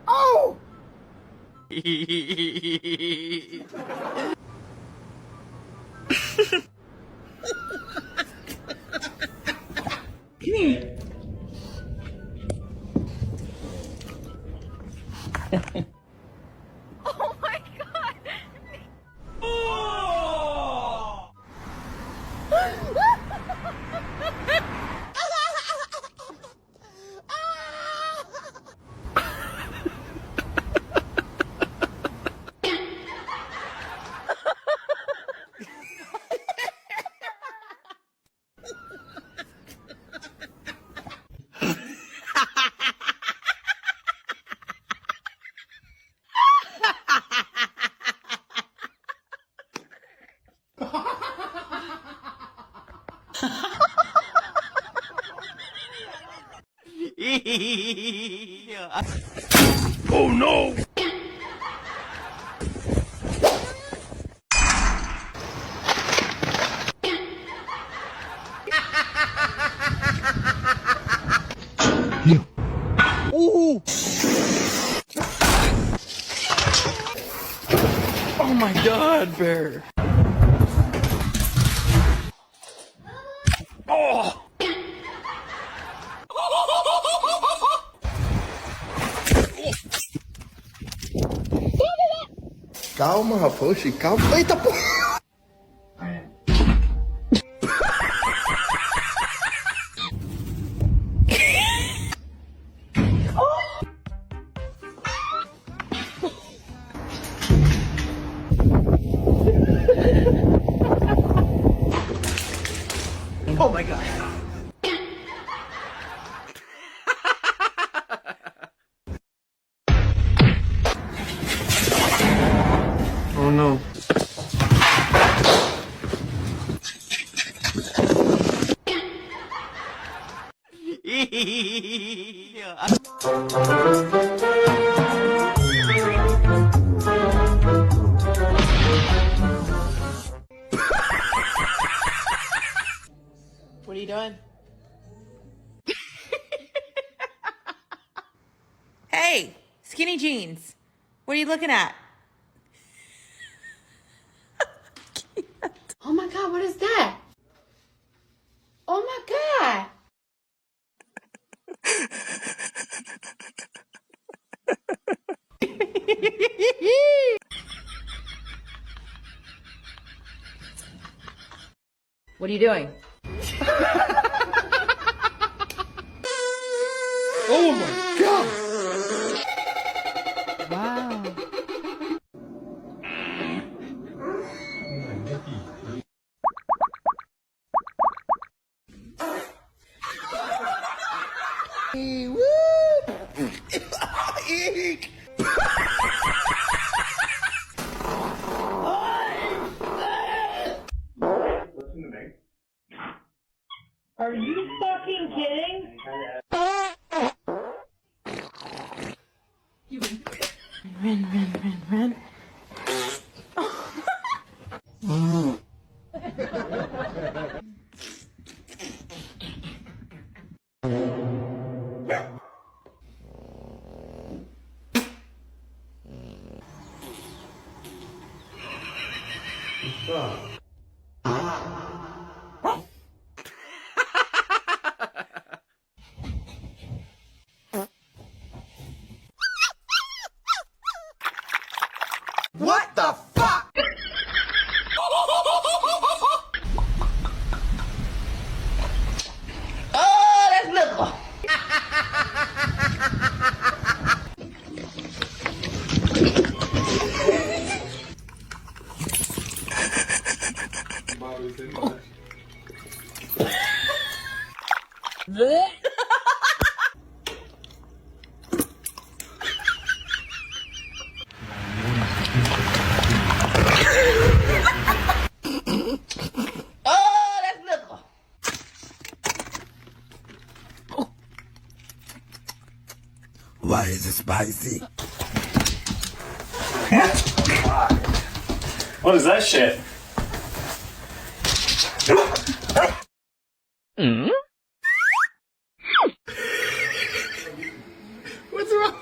Oh! Oh my god! Oh! Oh no! Ooh! Oh my god, Bear! Oh! Calma, Rapoche, calma. Eita, porra! Oh my god! Oh no. What are you doing? Hey, skinny jeans. What are you looking at? Oh my god, what is that? Oh my god! What are you doing? Oh my god! Wow. Eek! Are you fucking kidding? Run. What the fuck? Oh, that's little. Oh, that's little. Why is it spicy? What is that shit? What's wrong?